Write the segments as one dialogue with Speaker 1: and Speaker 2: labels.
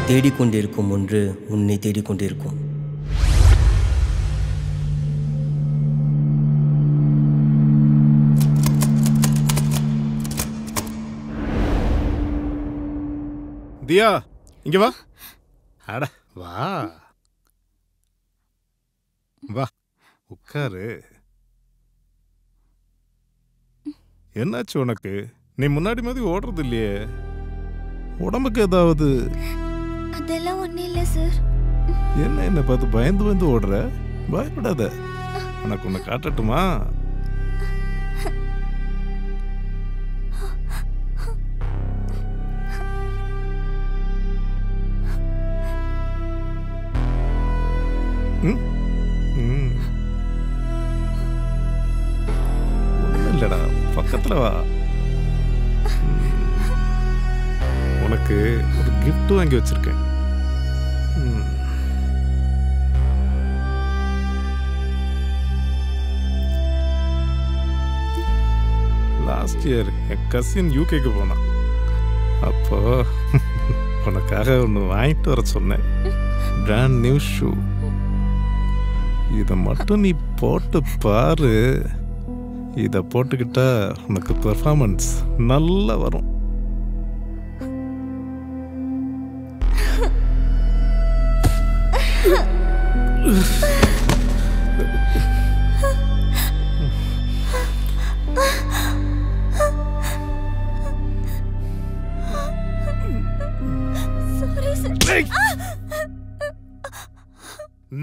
Speaker 1: தேடிக்கொண்டிருக்கும் ஒன்று உன்னை தேடிக்கொண்டிருக்கும்.
Speaker 2: தியா, இங்க வா. அட வா வா, உட்காரு. என்னாச்சு உனக்கு? நீ முன்னாடி மாதிரி ஓடுறது இல்லையே. உடம்புக்கு ஏதாவது?
Speaker 3: அதெல்லாம் ஒன்றும் இல்லை சார்.
Speaker 2: என்ன பார்த்து பயந்து பயந்து ஓடுற? பயப்படாத, உனக்கு ஒன்று காட்டட்டுமா? இல்லடா, பக்கத்துல வா. உனக்கு ஒரு கிஃப்ட் வாங்கி வச்சிருக்கேன். லாஸ்ட் இயர் என் கசின் யூகேக்கு போனான். அப்போ உனக்காக ஒன்று வாங்கிட்டு வர சொன்னேன். Brand new shoe. இதை மட்டும் நீ போட்டு பாரு. இதை போட்டுக்கிட்டா உனக்கு பெர்ஃபார்மன்ஸ் நல்லா வரும்.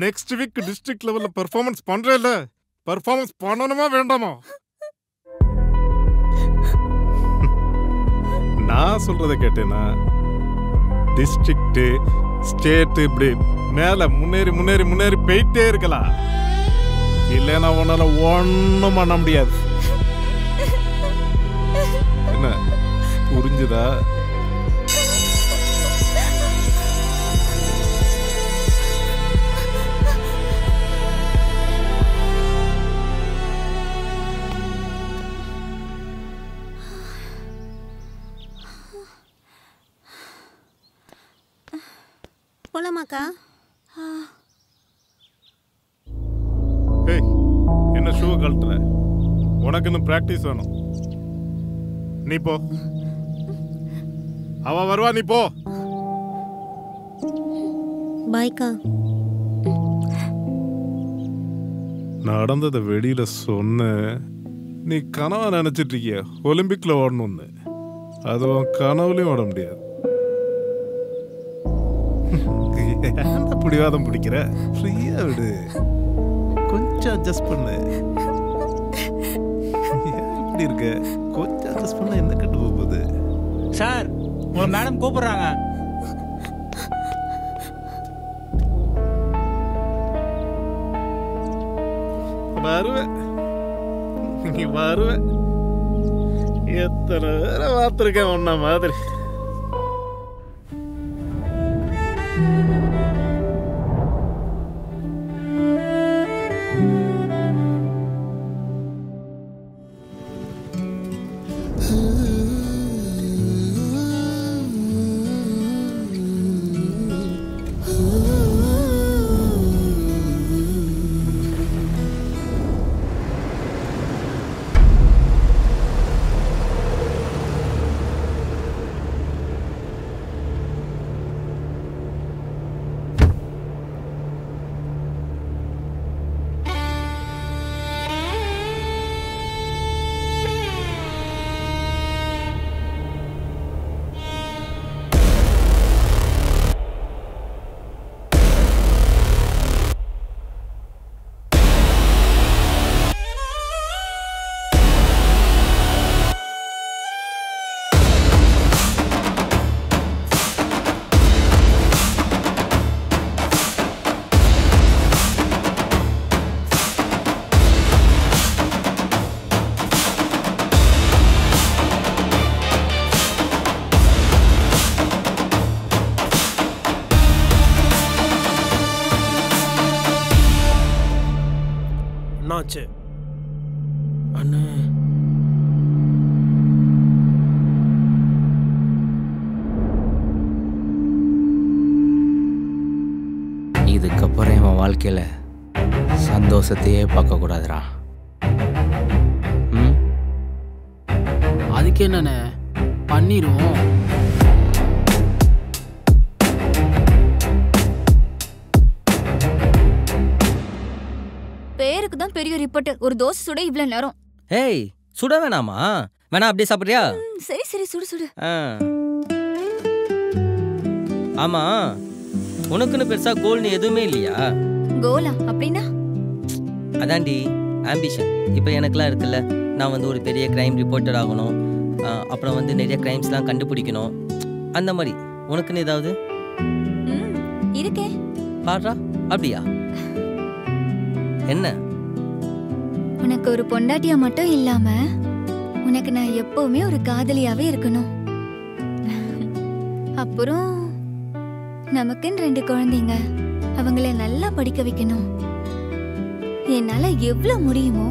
Speaker 2: நெக்ஸ்ட் வீக் டிஸ்ட்ரிக்ட் லெவல்ல பெர்ஃபார்மன்ஸ் பண்றேல, பெர்ஃபார்மன்ஸ் பண்ணணுமா வேண்டாமா? நான் சொல்றத கேட்டேனா? டிஸ்ட்ரிக்ட், ஸ்டேட், இப்படி மேல முன்னேறி முன்னேறி முன்னேறி போயிட்டே இருக்கலாம். இல்லைன்னா உன்னால ஒன்றும் பண்ண முடியாது. என்ன புரிஞ்சுதா?
Speaker 4: போலாமாக்கா?
Speaker 2: ஏய், என்ன ஷூ கழட்டுற? உனக்கு இன்னும் பிராக்டிஸ் வேணும். நீ போ. அவ வருவா, நீ போ.
Speaker 4: பாய்க்கா.
Speaker 2: நடந்ததை வெளியில சொன்ன. நீ கனவா நினைச்சிட்டு இருக்கிய ஒலிம்பிக்ல ஓடணும்னு. அது உன் கனவுலையும் ஓட முடியாது. பிடிவாதம் பிடிக்கிற, ஃப்ரீயா விடு. கொஞ்சம் அட்ஜஸ்ட் பண்ணு. எப்படி இருக்க? கொஞ்சம் அட்ஜஸ்ட் பண்ண என்ன கட்டு போகுது?
Speaker 5: சார், உங்க மேடம் கூப்பிடுறாங்க.
Speaker 2: வருவேன், நீ வருவ. எத்தனை பேரை பார்த்துருக்கேன் உன்ன மாதிரி.
Speaker 6: வாழ்க்கையில் சந்தோஷத்தையே பார்க்கக்கூடாதுடா.
Speaker 7: அதுக்கு என்னண்ணே பண்ணிடுவோம்.
Speaker 3: பேருக்கு தான் பெரிய ரிப்போர்ட்டர். ஒரு தோசை சுட இவ்வளவு நேரம்.
Speaker 1: ஏய், சுட வேணாமா? வேணா அப்படியே சாப்பிட்றியா?
Speaker 3: சரி சரி, சுடு சுடு.
Speaker 1: ஆமா, உனக்குன்னு பெருசா கோல்னு எதுவுமே இல்லையா?
Speaker 3: கோலா அப்படின்னா?
Speaker 1: அதான்டி ஆம்பிஷன். இப்போ எனக்குலாம் இருக்குல்ல, நான் வந்து ஒரு பெரிய கிரைம் ரிப்போர்ட்டர் ஆகணும், அப்புறம் வந்து நிறைய கிரைம்ஸ்லாம் கண்டுபிடிக்கணும், அந்த மாதிரி. உனக்குன்னு ஏதாவது
Speaker 3: இருக்கே?
Speaker 1: பாடுறா. அப்படியா? என்ன?
Speaker 3: உனக்கு ஒரு பொண்டாட்டியா மட்டும் இல்லாம உனக்கு நான் எப்பவுமே ஒரு காதலியாவே இருக்கணும். அப்புறம் நமக்குன்னு 2 குழந்தைங்க, அவங்கள நல்லா படிக்க வைக்கணும். என்னால எவ்வளவு முடியுமோ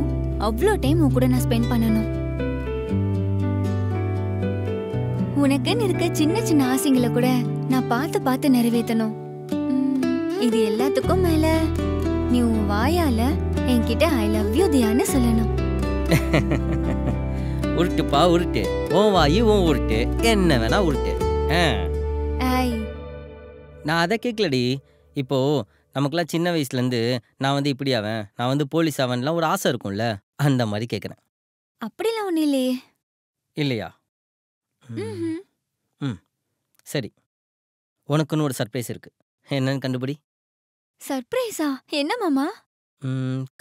Speaker 3: அவ்வளோ டைம் உன் கூட நான் ஸ்பெண்ட் பண்ணணும். உனக்குன்னு இருக்க சின்ன சின்ன ஆசைங்களை கூட நான் பார்த்து பார்த்து நிறைவேற்றணும். இது எல்லாத்துக்கும் மேல நீ உன் வாயால என்கிட்ட ஐ லவ் யூ தியான்னு சொல்லணும்.
Speaker 1: உருட்டுப்பா உருட்டு. உன் வாயு உன் உருட்டு, என்ன வேணா உருட்டு. நான் அதை கேட்கலடி. இப்போ நமக்குலாம் சின்ன வயசுலேருந்து நான் வந்து இப்படி ஆவேன், நான் வந்து போலீஸ் ஆவேன்லாம் ஒரு ஆசை இருக்கும்ல, அந்த மாதிரி கேட்குறேன்.
Speaker 3: அப்படிலாம் ஒன்றும் இல்லையே.
Speaker 1: இல்லையா? சரி, உனக்குன்னு ஒரு சர்ப்ரைஸ் இருக்கு. என்னன்னு கண்டுபிடி.
Speaker 3: சர்ப்ரைஸா? என்ன மாமா?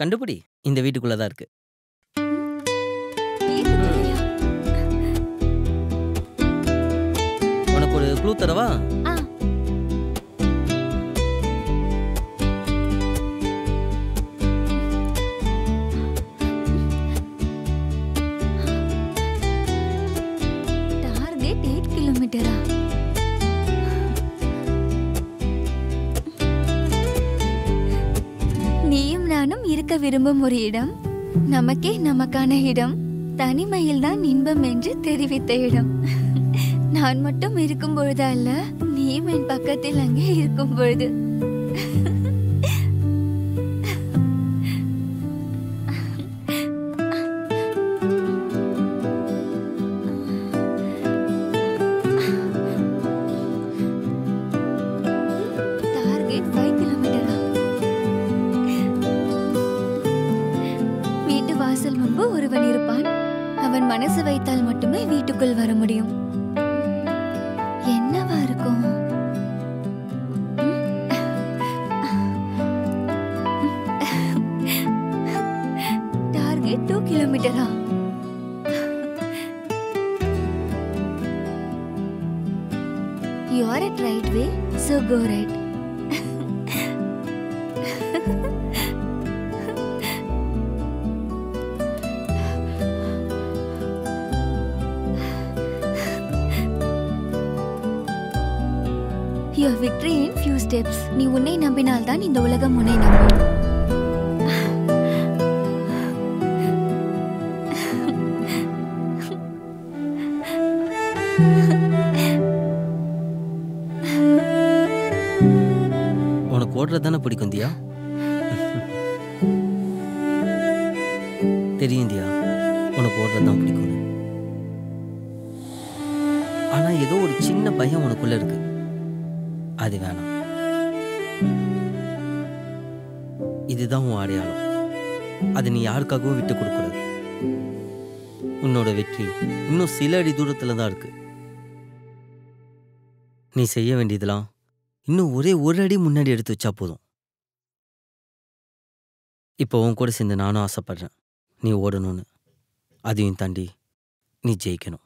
Speaker 1: கண்டுபிடி. இந்த வீட்டுக்குள்ள தான் இருக்கு. உனக்கு ஒரு க்ளூ தரவா?
Speaker 3: டார்கெட் 8 கிலோமீட்டரா? நீயும் நானும் இருக்க விரும்பும் ஒரு இடம், நமக்கே நமக்கான இடம், தனிமையில் தான் இன்பம் என்று தெரிவித்த இடம். நான் மட்டும் இருக்கும் பொழுது அல்ல, நீயும் என் பக்கத்தில் அங்கே இருக்கும் பொழுது. டார்கெட் 5 கிலோமீட்டரா? வீட்டு வாசல் முன்பு ஒருவன் இருப்பான். அவன் மனசு வைத்தால் மட்டுமே வீட்டுக்குள் வர முடியும். என்னவா இருக்கும்? Target 2 கிலோமீட்டரா? You are at right way, so go right. Your victory in few steps. நீ உன்னை நம்பினால்தான் இந்த உலகம் உன்னை நம்பும்.
Speaker 1: உனக்கு ஓடுறது தானே பிடிக்கும் தியா? தெரியும் தியா, உனக்கு ஓடுறது தான் பிடிக்கும். ஆனா ஏதோ ஒரு சின்ன பயம் உனக்குள்ள இருக்கு. அது வேணாம். இதுதான் உன் அடையாளம். அது நீ யாருக்காகவும் விட்டு கொடுக்கூடாது. உன்னோட வெற்றி இன்னும் சில அடி தூரத்துல தான் இருக்கு. நீ செய்ய வேண்டியதெல்லாம் இன்னும் ஒரே ஒரு அடி முன்னாடி எடுத்து வச்சா போதும். இப்போ உன் கூட சேர்ந்து நானும் ஆசைப்படுறேன் நீ ஓடணும்னு. அதையும் தாண்டி நீ ஜெயிக்கணும்.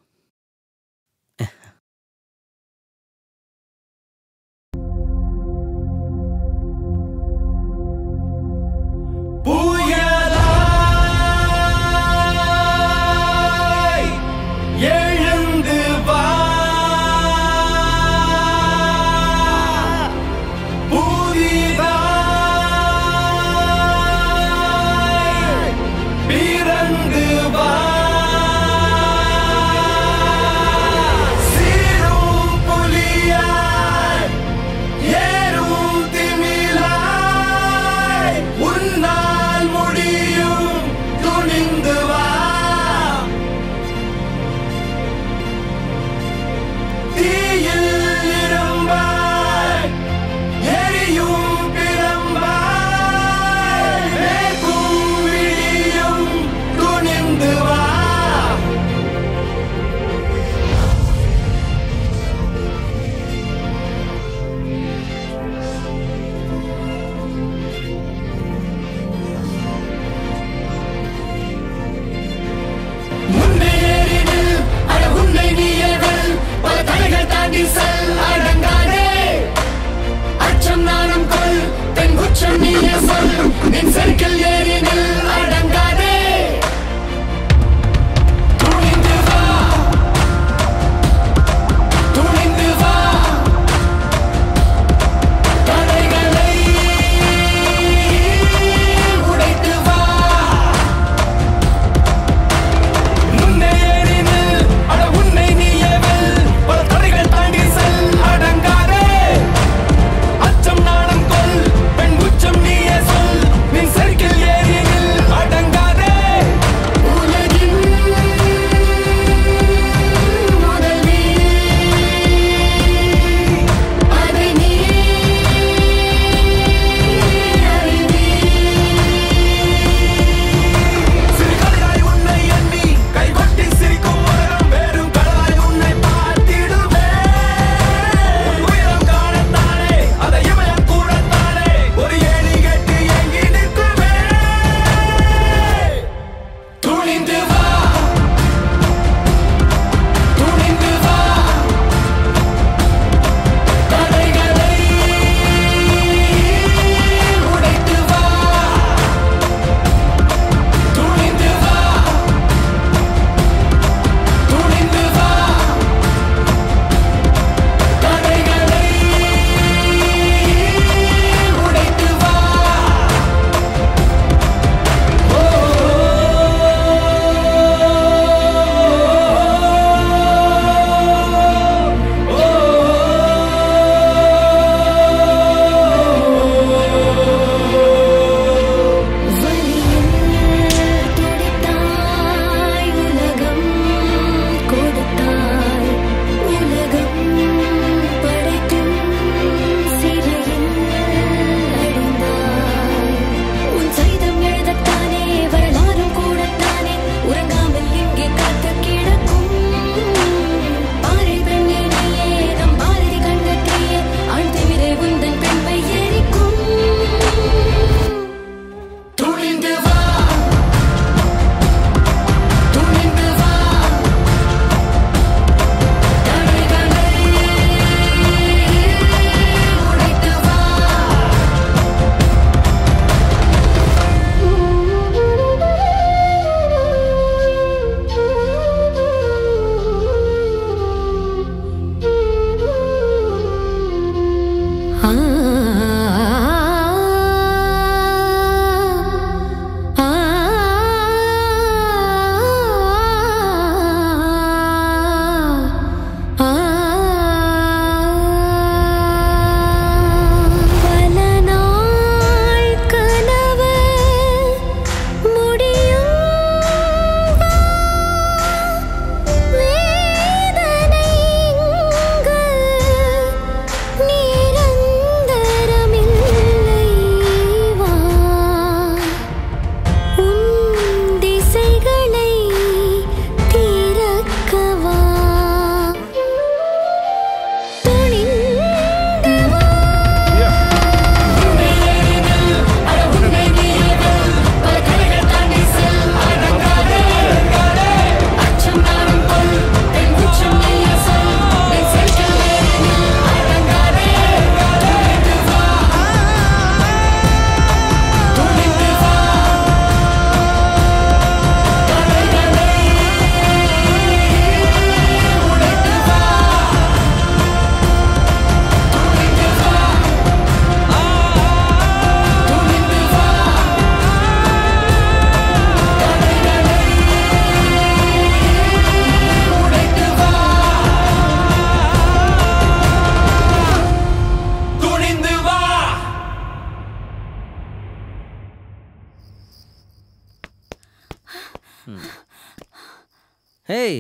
Speaker 1: ஹேய்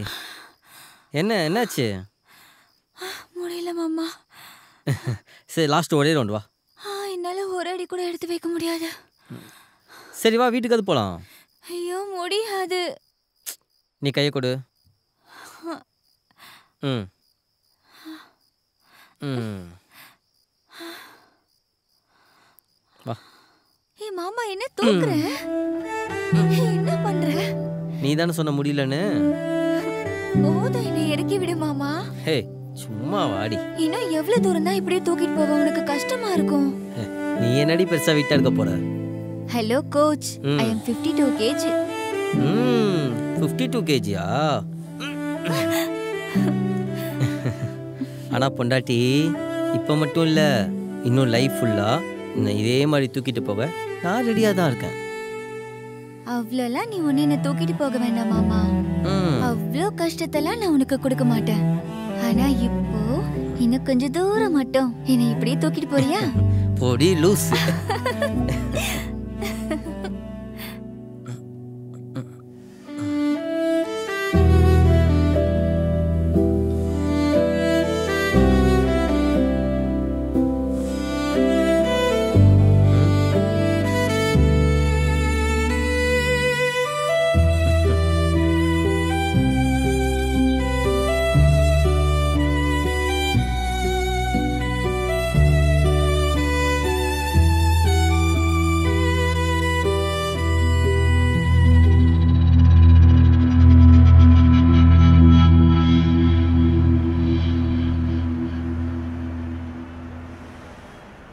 Speaker 1: என்னாச்சு?
Speaker 3: முடியல மாமா.
Speaker 1: சரி லாஸ்ட் ஒரே ரவுண்ட் வா.
Speaker 3: என்னால ஒரு அடி கூட எடுத்து வைக்க முடியாது.
Speaker 1: சரி வா வீட்டுக்கு அது போகலாம்.
Speaker 3: ஐயோ முடியாது.
Speaker 1: நீ கையை கொடு. ம் ம் வா.
Speaker 3: மாமா என்ன தூக்குற? என்ன பண்ற?
Speaker 1: நீ தானே சொன்ன முடியலன்னு.
Speaker 3: போதும் என்னை இறக்கி விடு மாமா.
Speaker 1: ஹே சும்மா வாடி.
Speaker 3: இன்னும் எவ்வளவு தூரம் தான் இப்படியே தூக்கிட்டு போக உனக்கு கஷ்டமா இருக்கும்?
Speaker 1: நீ என்னடி பெருசா வெயிட்டா இருக்க போற?
Speaker 3: ஹலோ கோச், ஐ அம் 52 kg.
Speaker 1: 52 kgயா? ஆனா பொண்டாட்டி இப்போ மட்டும் இல்லை, இன்னும் லைஃப் ஃபுல்லாக இன்னும் இதே மாதிரி தூக்கிட்டு போக நான் ரெடியாக தான் இருக்கேன்.
Speaker 3: அவ்வளோலாம் நீ ஒன்று என்ன தூக்கிட்டு போக வேண்டாம் மாமா. அவ்வளோ கஷ்டத்தெல்லாம் நான் உனக்கு கொடுக்க மாட்டேன். ஆனா இப்போ இன்னும் கொஞ்சம் தூரம் மட்டும் என்னை இப்படியே தூக்கிட்டு போறியா?
Speaker 1: போடி லூஸ்.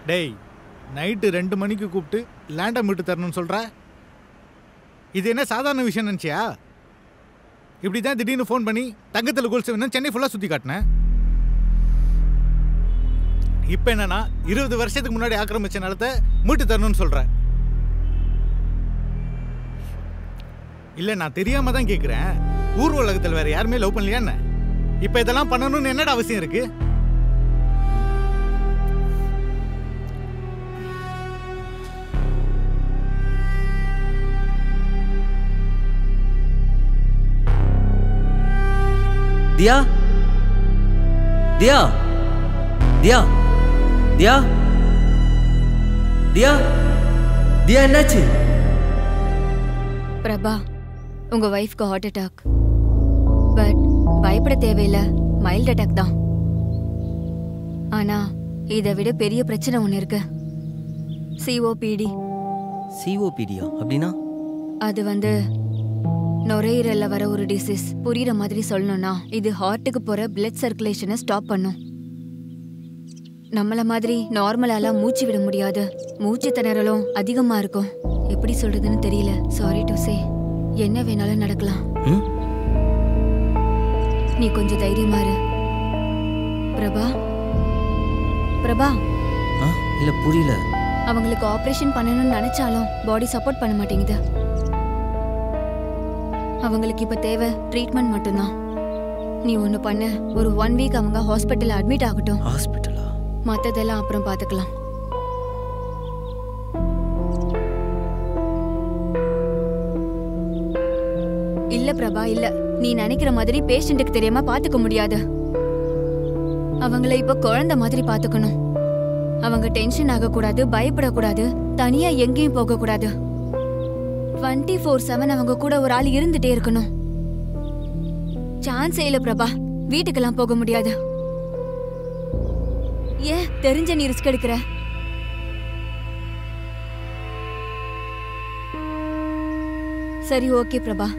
Speaker 5: டேய், நைட்டு 2 மணிக்கு கூப்பிட்டு லேண்டை மீட்டு தரணும்னு சொல்கிற. இது என்ன சாதாரண விஷயம் நினச்சியா? இப்படி தான் திடீர்னு ஃபோன் பண்ணி தங்கத்தில் கோல்ஸ் வேணும் சென்னை ஃபுல்லாக சுற்றி காட்டினேன். இப்போ என்னன்னா 20 வருஷத்துக்கு முன்னாடி ஆக்கிரமிச்ச நிலத்தை மீட்டு தரணும்னு சொல்கிறேன். இல்லை நான் தெரியாமல் தான் கேட்குறேன். ஊர் உலகத்தில் வேறு யாருமே லவ் பண்ணலையா என்ன? இப்போ இதெல்லாம் பண்ணணும்னு என்னடா அவசியம் இருக்குது?
Speaker 1: தியா தியா தியா தியா தியா தியா என்னாச்சு?
Speaker 3: பிரபா, உங்க வைஃப்க்கு ஹார்ட் அட்டாக். பட் பயப்பட தேவையில்லை, மைல்ட் அட்டாக் தான். ஆனா இதை விட பெரிய பிரச்சனை ஒன்று இருக்கு. COPD.
Speaker 1: COPDயா? அப்படின்னா?
Speaker 3: அது நுரையீரல்ல வர ஒரு டிசீஸ். புரியுற மாதிரி சொல்லணும்னா இது ஹார்ட்டுக்கு போற பிளட் சர்க்குலேஷனை ஸ்டாப் பண்ணும். நம்மள மாதிரி நார்மலாலாம் மூச்சு விட முடியாது. மூச்சு திணறலும் அதிகமா இருக்கும். எப்படி சொல்றதுன்னு தெரியல. Sorry to say. என்ன வேணாலும் நடக்கலாம். நீ கொஞ்சம் தைரியமா இரு. பிரபா பிரபா.
Speaker 1: இல்ல புரியல.
Speaker 3: அவங்களுக்கு ஆபரேஷன் பண்ணணும்னு நினைச்சாலும் பாடி சப்போர்ட் பண்ண மாட்டேங்குது. அவங்களுக்கு இப்ப தேவை ட்ரீட்மெண்ட் மட்டும்தான். நீ ஒண்ணு பண்ண, ஒரு 1 வீக் அவங்க ஹாஸ்பிட்டல் அட்மிட் ஆகட்டும்.
Speaker 1: ஹாஸ்பிட்டலா?
Speaker 3: மத்ததெல்லாம் அப்புறம் பாத்துக்கலாம். இல்ல பிரபா, இல்ல. நீ நினைக்கிற மாதிரி பேஷண்ட்டுக்கு தெரியாம பாத்துக்க முடியாது. அவங்கள இப்ப குழந்தை மாதிரி பாத்துக்கணும். அவங்க டென்ஷன் ஆகக்கூடாது, பயப்படக்கூடாது, தனியா எங்கேயும் போக கூடாது. 24/7 அவங்க கூட ஒரு ஆள் இருந்துட்டே இருக்கணும். சான்ஸே இல்ல பிரபா, வீட்டுக்கெல்லாம் போக முடியாது. ஏன் தெரிஞ்ச நீ ரிஸ்க் எடுக்கிற? சரி ஓகே பிரபா.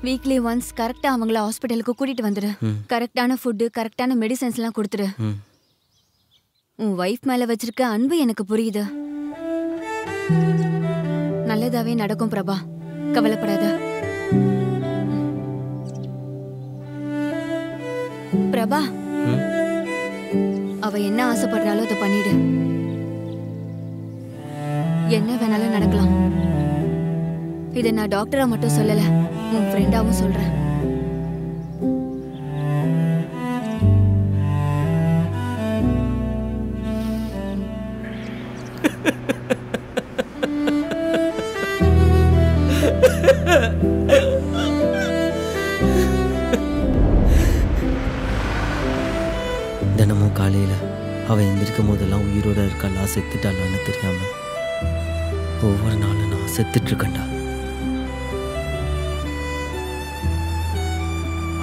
Speaker 3: வீக்லி ஒன்ஸ் கரெக்டா அவங்கள ஹாஸ்பிட்டலுக்கு கூட்டிட்டு வந்துடு. கரெக்டான ஃபுட்டு, கரெக்டான மெடிசன்ஸ் எல்லாம் கொடுத்துடு. உன் வைஃப் மேல வச்சிருக்க அன்பு எனக்கு புரியுது. நல்லதாவே நடக்கும் பிரபா, கவலைப்படாத. பிரபா, அவ என்ன ஆசைப்படுறாளோ அதை பண்ணிடு. என்ன வேணாலும் நடக்கலாம். இதை நான் டாக்டரா மட்டும் சொல்லல, உன் ஃப்ரெண்டாவும் சொல்றேன்.
Speaker 1: தினமும் காலையில் அவள் எந்திரிக்கும் போதெல்லாம் உயிரோடு இருக்காளா செத்துட்டாளான்னு தெரியாமல் ஒவ்வொரு நாளும் நான் செத்துட்ருக்கேன்டா.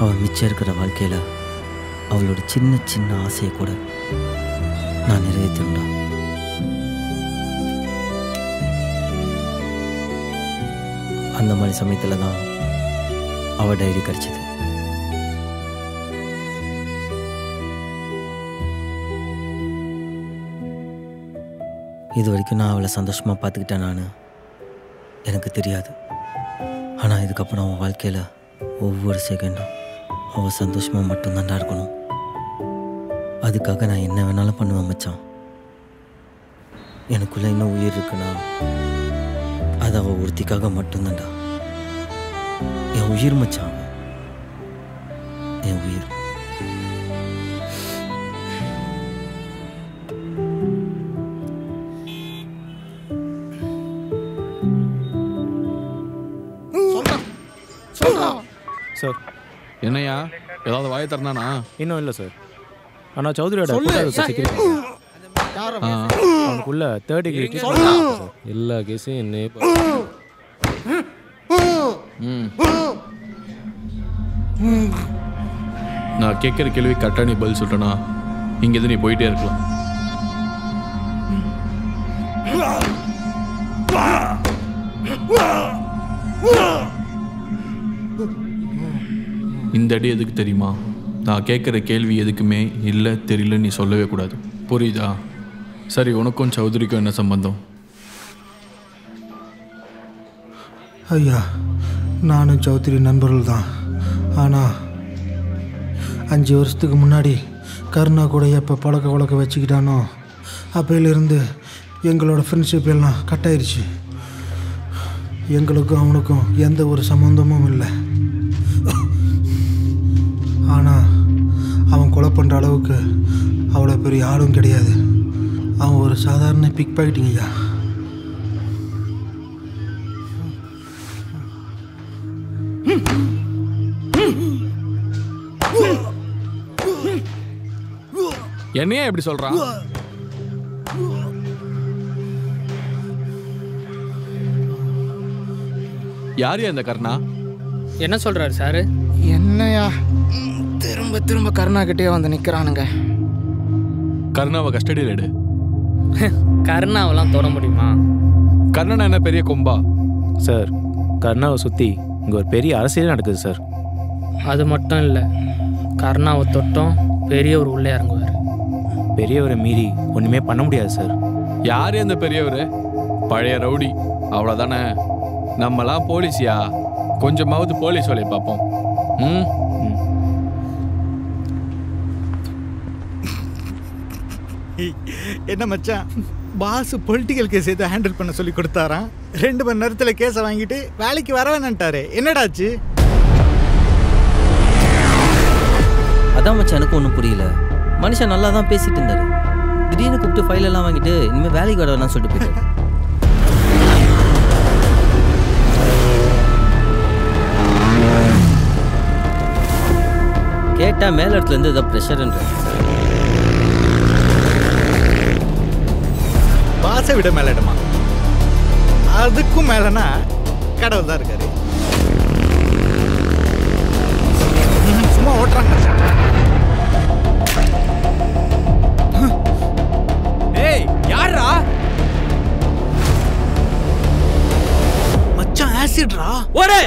Speaker 1: அவள் மிச்சம் இருக்கிற வாழ்க்கையில் அவளோட சின்ன சின்ன ஆசையை கூட நான் நிறைவேற்றேன்டா. அந்த மாதிரி சமயத்தில் தான் அவள் டைரி கிடச்சிது. இது வரைக்கும் நான் அவளை சந்தோஷமாக பார்த்துக்கிட்டேன். நான் எனக்கு தெரியாது. ஆனால் இதுக்கப்புறம் அவன் வாழ்க்கையில் ஒவ்வொரு செகண்டும் அவள் சந்தோஷமாக மட்டும்தான்டா இருக்கணும். அதுக்காக நான் என்ன வேணாலும் பண்ணுவேன் மச்சான். எனக்குள்ளே இன்னும் உயிர் இருக்குன்னா அது அவள் ஒருத்திக்காக மட்டும்தான்டா. என் உயிர் மச்சான், என் உயிர்.
Speaker 8: சார்
Speaker 9: என்னையா ஏதாவது வாயை தரணானா?
Speaker 8: இன்னும் இல்லை சார். ஆனால் சௌத்ரியோட செக்யூரிட்டி அவனுக்குள்ள 3rd டிகிரி எல்லா கேஸையும் என்ன
Speaker 9: நான் கேட்குற கேள்வி கரெக்டாக நீ பதில் சொல்லிட்டேனா இங்கேருந்து நீ போயிட்டே இருக்கலாம். இந்த அடி எதுக்கு தெரியுமா? நான் கேட்குற கேள்வி எதுக்குமே இல்லை தெரியல நீ சொல்லவே கூடாது. புரியுதா? சரி, உனக்கும் சௌத்ரிக்கும் என்ன சம்பந்தம்?
Speaker 10: ஐயா, நானும் சௌத்ரி நண்பர்கள் தான். ஆனால் 5 வருஷத்துக்கு முன்னாடி கருணா கூட எப்போ பழக்க வச்சுக்கிட்டானோ அப்பையிலிருந்து எங்களோட ஃப்ரெண்ட்ஷிப் எல்லாம் கட் ஆயிடுச்சு. எங்களுக்கும் அவனுக்கும் எந்த ஒரு சம்மந்தமும் இல்லை. ஆனால் அவன் கொலை பண்ணுற அளவுக்கு அவ்வளோ பெரிய ஆளும் கிடையாது. அவன் ஒரு சாதாரண பிக் பாக்கெட்டிங் ஐயா.
Speaker 9: என்னையா எப்படி சொல்றான்? யாரையா இந்த கருணா?
Speaker 7: என்ன சொல்றாரு சார்?
Speaker 6: என்னையா திரும்ப திரும்ப கருணா கிட்டே வந்து நிற்கிறானுங்க.
Speaker 9: கருணாவை கஸ்டடியில் எடு.
Speaker 7: கருணாவெல்லாம் தொட முடியுமா?
Speaker 9: கருணா என்ன பெரிய கொம்பா?
Speaker 8: சார், கருணாவை சுற்றி இங்கே ஒரு பெரிய அரசியல் நடக்குது சார்.
Speaker 7: அது மட்டும் இல்லை, கருணாவை தொட்டம் பெரியவர் உள்ளே இறங்குவார்.
Speaker 8: பெரியவரை மீறி ஒன்றுமே பண்ண முடியாது சார்.
Speaker 9: யார் அந்த பெரியவர்? பழைய ரவுடி, அவ்வளோதானே. நம்மலாம் போலீஸியா? கொஞ்சமாவது போலீஸ் வேலையை பார்ப்போம்.
Speaker 5: என்ன மச்சான், பாஸ் பொலிட்டிக்கல் கேஸ் எதுவும் ஹேண்டில் பண்ண சொல்லி கொடுத்தாராம். 2 மணி நேரத்தில் கேஸை வாங்கிட்டு வேலைக்கு வர வேணான்ட்டாரு. என்னடாச்சு?
Speaker 1: அதான் மச்சான், எனக்கு ஒன்றும் புரியல. மனுஷன் நல்லா தான் பேசிட்டு இருந்தாரு. திடீர்னு கூப்பிட்டு ஃபைல் எல்லாம் வாங்கிட்டு இனிமேல் வேலைக்கு வர வேணாம்னு சொல்லிட்டு போயிட்டாரு. கேட்டா மேல இடத்துல இருந்து ஏதோ ப்ரெஷர்ன்ற.
Speaker 5: பாசை விட மேல இடமா? அதுக்கும் மேலனா கடவுள் தான் இருக்காரு. சும்மா ஓட்டுறாங்க.
Speaker 9: ஏய், யாரா
Speaker 5: மச்சான்? ஆசிட்ரா.
Speaker 9: ஒரே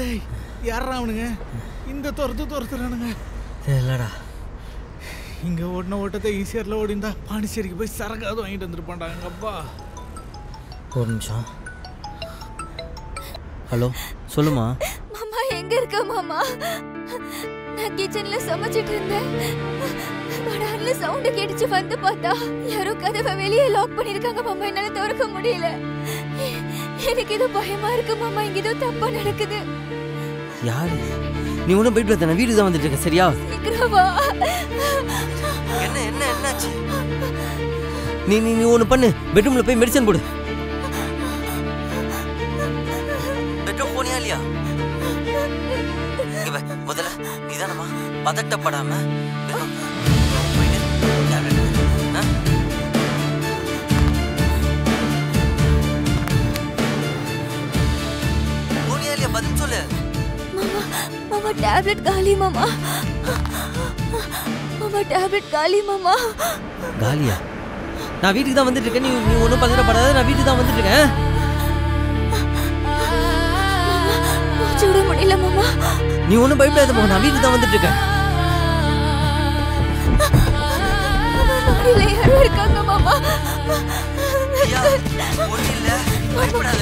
Speaker 5: டேய் யாரா அவனுங்க இந்த துரத்துறானுங்க?
Speaker 1: இல்லடா,
Speaker 5: இங்கே ஓடின ஓட்டத்தை ஈஸியரில் ஓடிந்தா பாண்டிச்சேரிக்கு போய் சரக்காவது வாங்கிட்டு வந்துருப்பான்டாங்க. அப்பா
Speaker 1: ஒரு நிமிஷம். ஹலோ, சொல்லுமா.
Speaker 3: மாமா எங்க இருக்க மாமா? நான் கிச்சன்ல சமைச்சிட்டு இருந்தேன். படார்ல சவுண்ட் கேட்டுச்சு, வந்து பார்த்தா யாரோ கதவை வெளியே லாக் பண்ணிருக்காங்க மாமா. என்னால திறக்க முடியல. எனக்கு ஏதோ பயமா இருக்கு மாமா. இங்க ஏதோ தப்பா நடக்குது.
Speaker 1: யாரு? நீ ஒன்றும் போயிட்டு வந்த, நான் வீட்டுக்கு தான் வந்துட்டு இருக்கேன். சரியா?
Speaker 3: சீக்கிரம் வா.
Speaker 1: என்னாச்சு? நீ நீ நீ ஒன்று பண்ணு, பெட்ரூம்ல போய் மெடிசன் போடு. பெட்ரூம் போனியா இல்லையா? முதல்ல நீதானமா பதட்டப்படாம போனியா இல்லையா? பதில் சொல்லு.
Speaker 3: மாமா டேப்லெட் காலி மாமா. மாமா டேப்லெட் காலி மாமா.
Speaker 1: காலியா? நான் வீட்டுக்கு தான் வந்துட்டு இருக்கேன். நீ ஒன்றும் பதட்டப்படாத, நான் வீட்டுக்கு தான் வந்துட்டு இருக்கேன்.
Speaker 3: மூச்சு விட முடியல மாமா.
Speaker 1: நீ ஒன்றும் பயப்படாத மாமா, நான் வீட்டுக்கு தான் வந்துட்டு இருக்கேன்.
Speaker 3: யாரோ இருக்காங்க மாமா.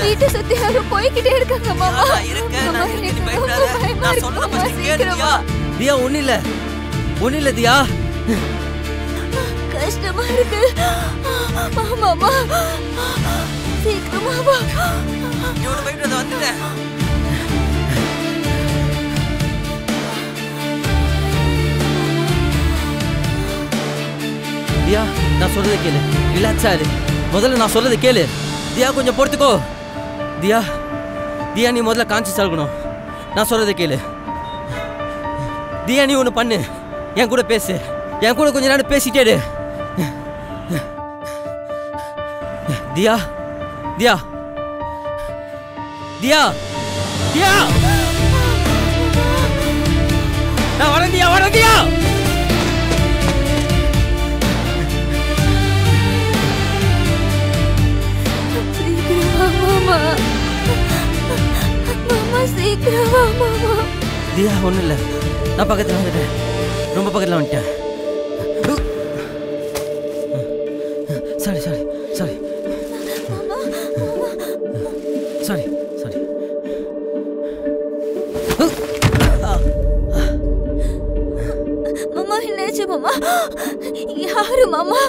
Speaker 3: வீட்டை சுத்தி யாரும் போய்கிட்டே இருக்காங்க மாமா.
Speaker 1: தியா ஒன்னும் இல்ல தியா.
Speaker 3: கஷ்டமா இருக்கு மாமா. சீக்கிரமா வா.
Speaker 1: வந்துட்டேன். தியா, நான் சொல்றதை கேளு. ரிலாக்ஸா இரு. முதல்ல நான் சொல்றதை கேளு. தியா கொஞ்சம் பொறுத்துக்கோ. தியா நீ முதல்ல கான்சியஸ் ஆகணும். நான் சொல்றதை கேளு. தியா நீ ஒன்று பண்ணு, என் கூட பேசு. என் கூட கொஞ்ச நேரம் பேசிட்டே இரு. தியா தியா தியா தியா நான் வரேன் தியா, வரேன் தியா.
Speaker 3: மாமா சீக்கிரம் வா மாமா.
Speaker 1: தியா ஒன்றும் இல்லை, நான் பக்கத்தில் வந்துட்டேன். ரொம்ப பக்கத்தில் வந்துட்டேன். Sorry sorry sorry sorry sorry.
Speaker 3: மாமா என்னாச்சு மாமா? யாரு மாமா?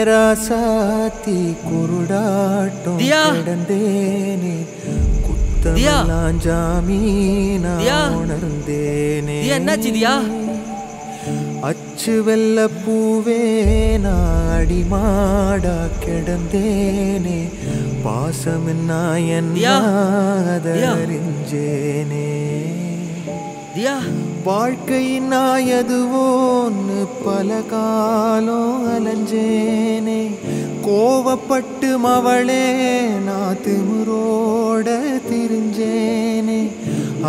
Speaker 11: ராசாத்தி குருடாட்டம் கிடந்தேனே குத்தமெல்லாம் ஜாமீனா உணர்ந்தேனே.
Speaker 1: என்னாச்சு தியா?
Speaker 11: அச்சு வெள்ள பூவே நான் அடிமாடா கிடந்தேனே பாசம் அறிஞ்சேனே. வாழ்க்கையின் நாயதுவோன்னு பல காலம் அலைஞ்சேனே கோவப்பட்டு மவளே நான் திமிரோட திரிஞ்சேனே.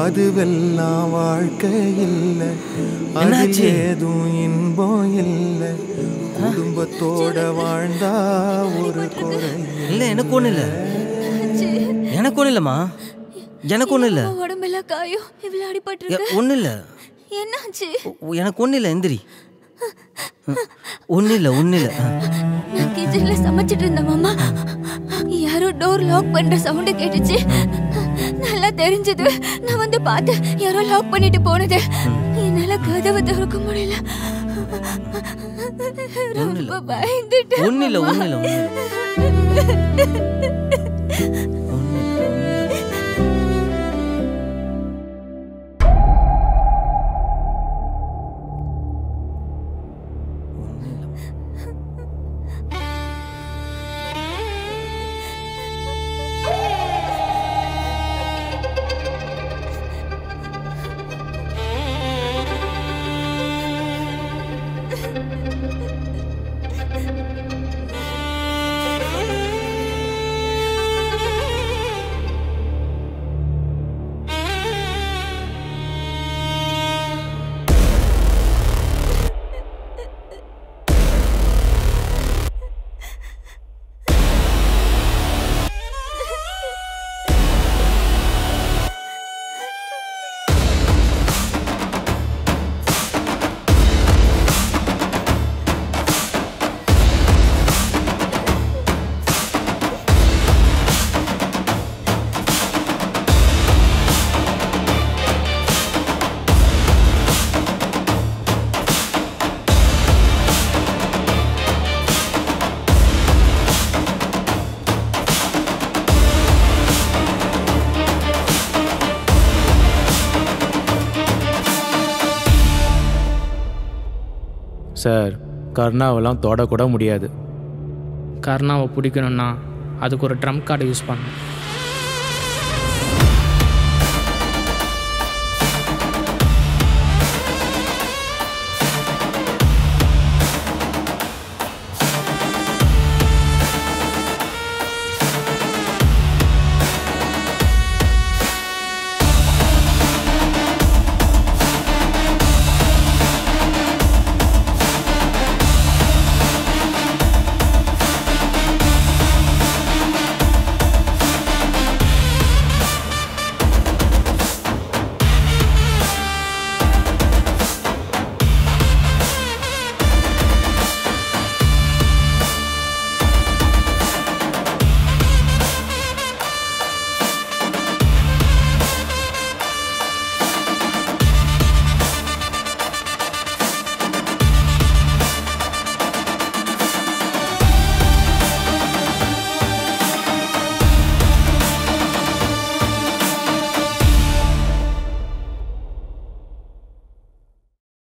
Speaker 11: அதுவெல்லாம் வாழ்க்கை இல்லை, அது ஏதும் இன்பம் இல்லை. குடும்பத்தோட வாழ்ந்தா ஒரு குறை
Speaker 1: இல்லை. எனக்கு ஒன்றும் இல்லை, எனக்கு ஒன்றும் இல்லைம்மா, எனக்கு ஒன்றும் இல்லை.
Speaker 3: உடம்பெல்லாம் காயும், இவ்வளோ அடிபட்டு
Speaker 1: ஒன்றும் இல்லை.
Speaker 3: என்னாச்சு?
Speaker 1: எனக்கு ஒன்றும் இல்லை. எந்திரி. ஒன்றும் இல்லை, ஒன்றும் இல்லை.
Speaker 3: நான் கிச்சன்ல சமைச்சிட்டு இருந்தேன் மாமா. யாரோ டோர் லாக் பண்ற சவுண்டு கேட்டுச்சு. நல்லா தெரிஞ்சது. நான் வந்து பார்த்தேன், யாரோ லாக் பண்ணிட்டு போனது. என்னால கதவை திறக்க முடியல. ரொம்ப பயந்துட்டேன்.
Speaker 1: ஒன்றும் இல்லை, ஒன்றும் இல்லை, ஒன்றும் இல்லை.
Speaker 8: சார், கர்ணாவெல்லாம் தொடக்கூட முடியாது.
Speaker 7: கர்ணாவை பிடிக்கணும்னா அதுக்கு ஒரு ட்ரம் கார்டை யூஸ் பண்ணணும்.